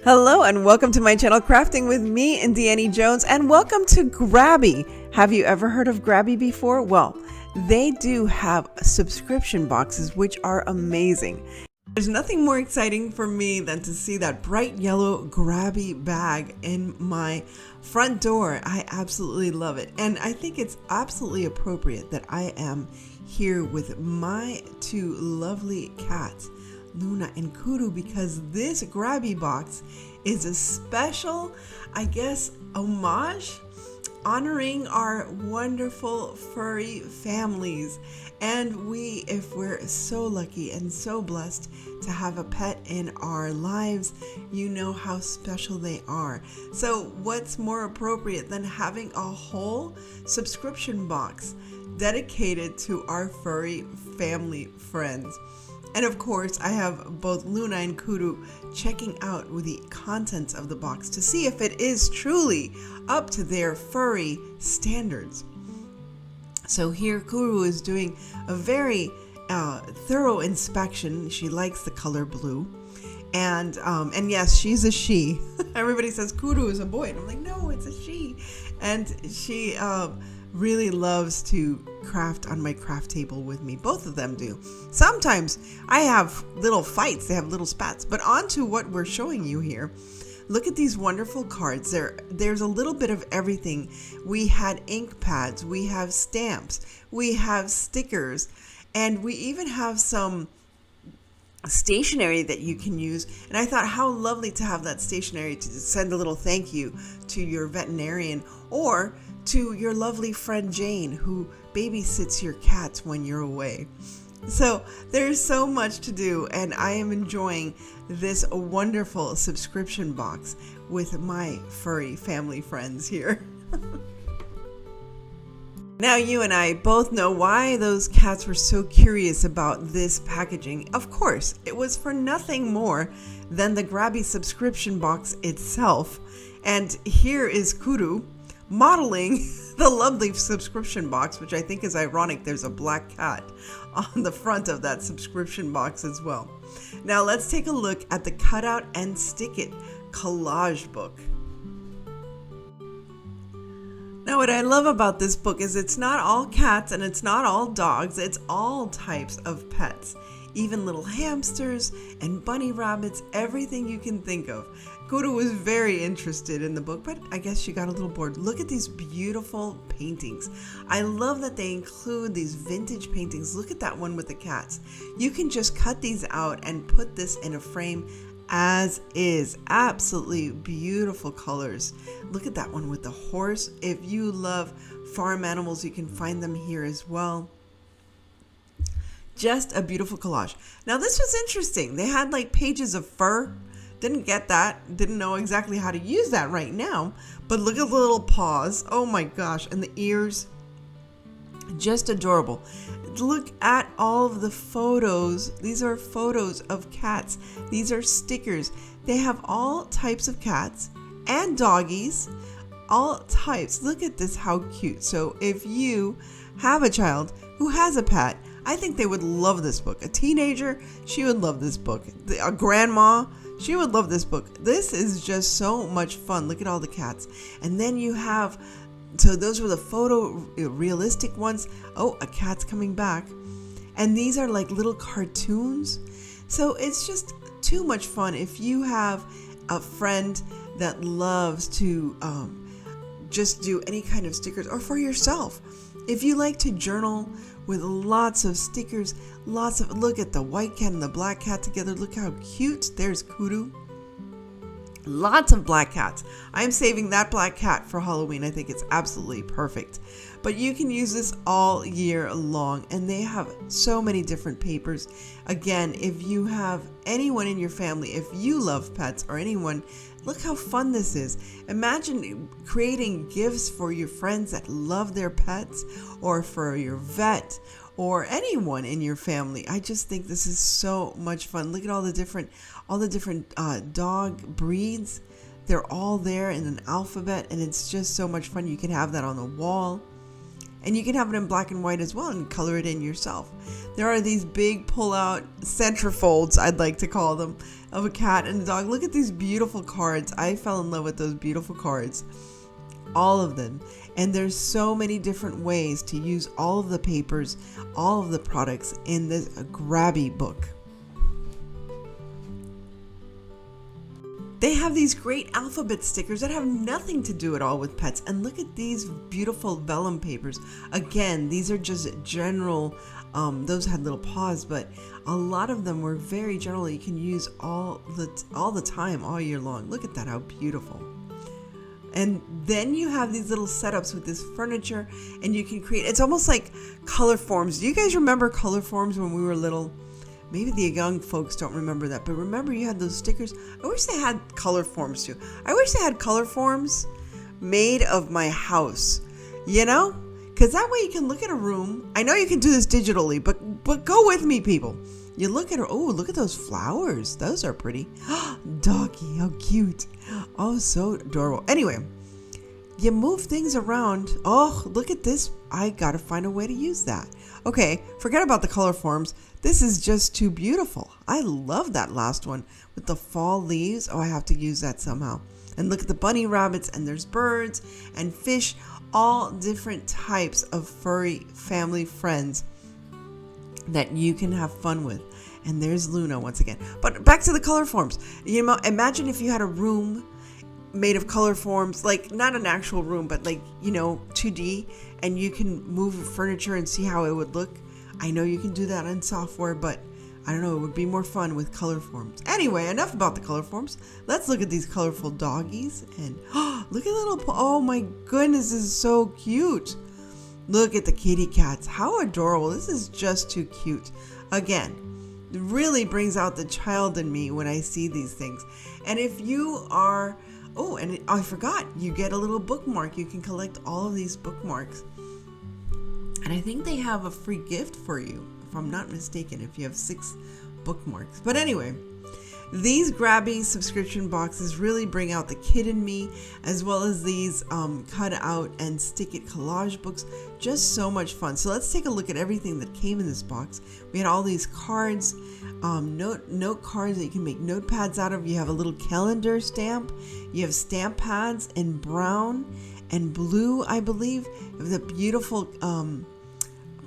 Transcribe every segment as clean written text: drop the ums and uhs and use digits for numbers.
Hello and welcome to my channel Crafting with me and Deannie Jones, and welcome to Grabie. Have you ever heard of Grabie before? Well, they do have subscription boxes which are amazing. There's nothing more exciting for me than to see that bright yellow Grabie bag in my front door. I absolutely love it, and I think it's absolutely appropriate that I am here with my two lovely cats, Luna and Kudu, because this Grabie box is a special, I guess, homage honoring our wonderful furry families. And if we're so lucky and so blessed to have a pet in our lives, you know how special they are. So what's more appropriate than having a whole subscription box dedicated to our furry family friends? And of course, I have both Luna and Kudu checking out with the contents of the box to see if it is truly up to their furry standards. So here Kudu is doing a very thorough inspection. She likes the color blue. And yes, she's a she. Everybody says Kudu is a boy. And I'm like, no, it's a she. And she really loves to craft on my craft table with me. Both of them do. Sometimes I have little fights, they have little spats. But on to what we're showing you here. Look at these wonderful cards. There's a little bit of everything. We had ink pads, we have stamps, we have stickers, and we even have some stationery that you can use. And I thought how lovely to have that stationery to send a little thank you to your veterinarian or to your lovely friend Jane, who babysits your cats when you're away. So there's so much to do, and I am enjoying this wonderful subscription box with my furry family friends here. Now you and I both know why those cats were so curious about this packaging. Of course, it was for nothing more than the Grabie subscription box itself. And here is Kudu modeling the lovely subscription box, which I think is ironic. There's a black cat on the front of that subscription box as well. Now let's take a look at the cutout and stick it collage book. Now what I love about this book is it's not all cats and it's not all dogs, it's all types of pets. Even little hamsters and bunny rabbits, everything you can think of. Kudu was very interested in the book, but I guess she got a little bored. Look at these beautiful paintings. I love that they include these vintage paintings. Look at that one with the cats. You can just cut these out and put this in a frame as is. Absolutely beautiful colors. Look at that one with the horse. If you love farm animals, you can find them here as well. Just a beautiful collage. Now this was interesting. They had like pages of fur. Didn't get that. Didn't know exactly how to use that right now. But look at the little paws. Oh my gosh. And the ears. Just adorable. Look at all of the photos. These are photos of cats. These are stickers. They have all types of cats and doggies. All types. Look at this. How cute. So if you have a child who has a pet, I think they would love this book. A teenager, she would love this book. A grandma, she would love this book. This is just so much fun. Look at all the cats. And then you have, so those were the photo realistic ones. Oh, a cat's coming back. And these are like little cartoons. So it's just too much fun. If you have a friend that loves to just do any kind of stickers, or for yourself, if you like to journal with lots of stickers, look at the white cat and the black cat together. Look how cute. There's Kudu. Lots of black cats. I'm saving that black cat for Halloween. I think it's absolutely perfect. But you can use this all year long, and they have so many different papers. Again, if you have anyone in your family, if you love pets or anyone, look how fun this is. Imagine creating gifts for your friends that love their pets, or for your vet, or anyone in your family. I just think this is so much fun. Look at all the different dog breeds. They're all there in an alphabet, and it's just so much fun. You can have that on the wall. And you can have it in black and white as well and color it in yourself. There are these big pull-out centerfolds, I'd like to call them, of a cat and a dog. Look at these beautiful cards. I fell in love with those beautiful cards. All of them. And there's so many different ways to use all of the papers, all of the products in this Grabie book. They have these great alphabet stickers that have nothing to do at all with pets. And look at these beautiful vellum papers. Again, these are just general, those had little paws, but a lot of them were very general. You can use all the time, all year long. Look at that, how beautiful. And then you have these little setups with this furniture, and you can create, it's almost like color forms. Do you guys remember color forms when we were little? Maybe the young folks don't remember that, but remember you had those stickers? I wish they had color forms too. I wish they had color forms made of my house, you know? Because that way you can look at a room. I know you can do this digitally, but go with me, people. You look at her. Oh, look at those flowers. Those are pretty. Doggy, how cute. Oh, so adorable. Anyway, you move things around. Oh, look at this. I got to find a way to use that. Okay, forget about the color forms. This is just too beautiful. I love that last one with the fall leaves. Oh, I have to use that somehow. And look at the bunny rabbits, and there's birds and fish, all different types of furry family friends that you can have fun with. And there's Luna once again. But back to the color forms. You know, imagine if you had a room made of color forms, like not an actual room, but like, you know, 2D, and you can move furniture and see how it would look. I know you can do that in software, but I don't know, it would be more fun with color forms. Anyway, enough about the color forms. Let's look at these colorful doggies. And look at little, oh my goodness, this is so cute. Look at the kitty cats. How adorable. This is just too cute. Again, it really brings out the child in me when I see these things. And if you are, I forgot, you get a little bookmark. You can collect all of these bookmarks. And I think they have a free gift for you, if I'm not mistaken, if you have 6 bookmarks. But anyway, these Grabie subscription boxes really bring out the kid in me, as well as these cut out and stick it collage books. Just so much fun. So let's take a look at everything that came in this box. We had all these cards, note cards that you can make notepads out of. You have a little calendar stamp. You have stamp pads in brown and blue, I believe. The beautiful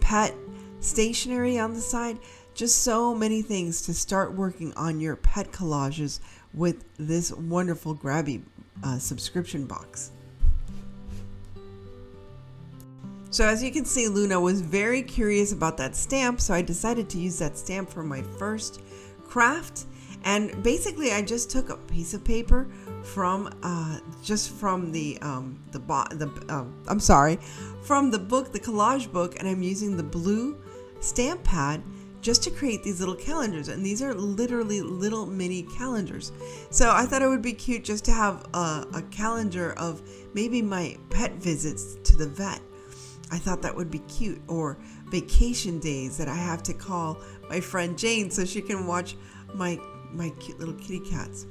pet stationery on the side. Just so many things to start working on your pet collages with this wonderful Grabie subscription box. So as you can see, Luna was very curious about that stamp, so I decided to use that stamp for my first craft. And basically, I just took a piece of paper from the book, the collage book, and I'm using the blue stamp pad just to create these little calendars. And these are literally little mini calendars. So I thought it would be cute just to have a calendar of maybe my pet visits to the vet. I thought that would be cute. Or vacation days that I have to call my friend Jane so she can watch my cute little kitty cats.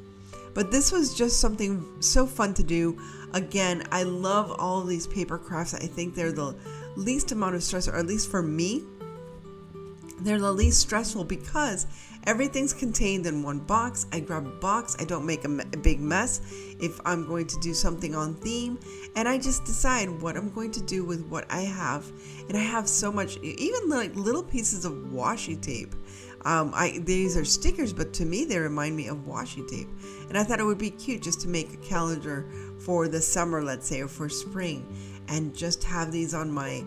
But this was just something so fun to do. Again, I love all of these paper crafts. I think they're the least amount of stress, or at least for me, they're the least stressful because everything's contained in one box. I grab a box. I don't make a big mess if I'm going to do something on theme. And I just decide what I'm going to do with what I have. And I have so much, even like little pieces of washi tape. These are stickers, but to me, they remind me of washi tape. And I thought it would be cute just to make a calendar for the summer, let's say, or for spring, and just have these on my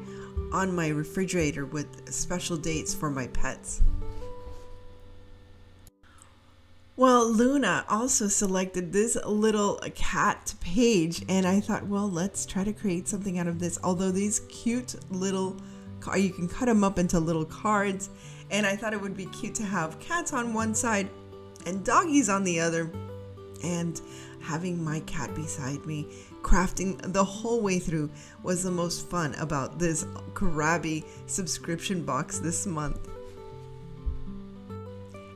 refrigerator with special dates for my pets. Well, Luna also selected this little cat page, and I thought, well, let's try to create something out of this. Although these cute little, you can cut them up into little cards, and I thought it would be cute to have cats on one side and doggies on the other, and having my cat beside me. Crafting the whole way through was the most fun about this Grabie subscription box this month.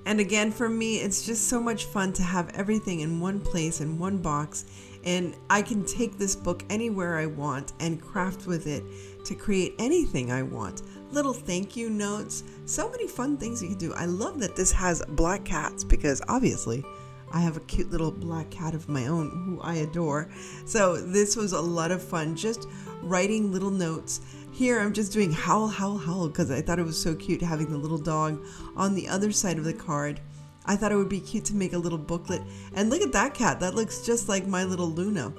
And again, for me, it's just so much fun to have everything in one place, in one box, and I can take this book anywhere I want and craft with it to create anything I want. Little thank you notes, so many fun things you can do. I love that this has black cats because obviously I have a cute little black cat of my own who I adore. So this was a lot of fun, just writing little notes. Here I'm just doing howl, howl, howl because I thought it was so cute having the little dog on the other side of the card. I thought it would be cute to make a little booklet. And look at that cat. That looks just like my little Luna.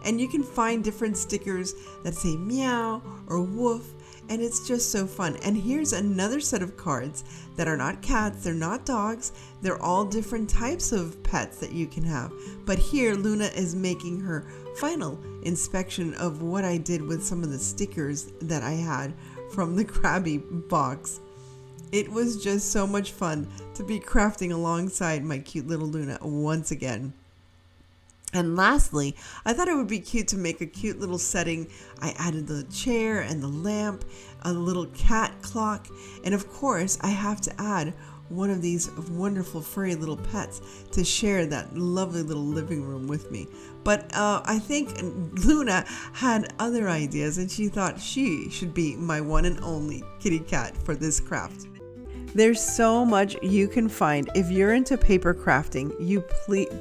And you can find different stickers that say meow or woof. And it's just so fun. And here's another set of cards that are not cats, they're not dogs, they're all different types of pets that you can have. But here Luna is making her final inspection of what I did with some of the stickers that I had from the Grabie box. It was just so much fun to be crafting alongside my cute little Luna once again. And lastly, I thought it would be cute to make a cute little setting. I added the chair and the lamp, a little cat clock, and of course I have to add one of these wonderful furry little pets to share that lovely little living room with me. But I think Luna had other ideas and she thought she should be my one and only kitty cat for this craft. There's so much you can find. If you're into paper crafting, you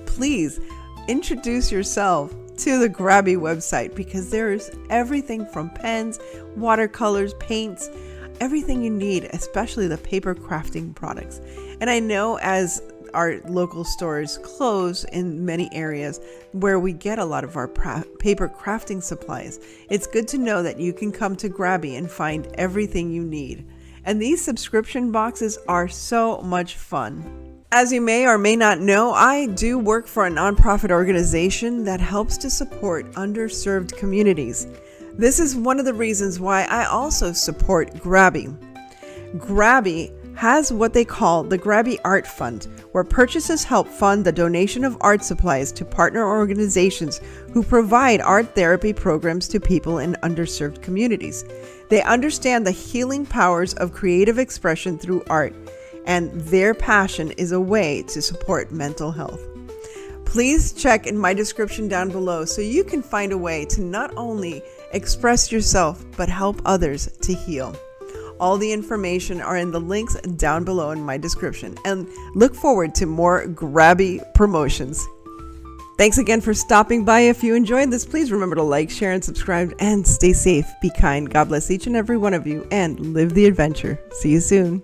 please introduce yourself to the Grabie website because there's everything from pens, watercolors, paints, everything you need, especially the paper crafting products. And I know as our local stores close in many areas where we get a lot of our paper crafting supplies, it's good to know that you can come to Grabie and find everything you need. And these subscription boxes are so much fun. As you may or may not know, I do work for a nonprofit organization that helps to support underserved communities. This is one of the reasons why I also support Grabie. Grabie has what they call the Grabie Art Fund, where purchases help fund the donation of art supplies to partner organizations who provide art therapy programs to people in underserved communities. They understand the healing powers of creative expression through art, and their passion is a way to support mental health. Please check in my description down below so you can find a way to not only express yourself, but help others to heal. All the information are in the links down below in my description, and look forward to more Grabie promotions. Thanks again for stopping by. If you enjoyed this, please remember to like, share, and subscribe, and stay safe, be kind. God bless each and every one of you, and live the adventure. See you soon.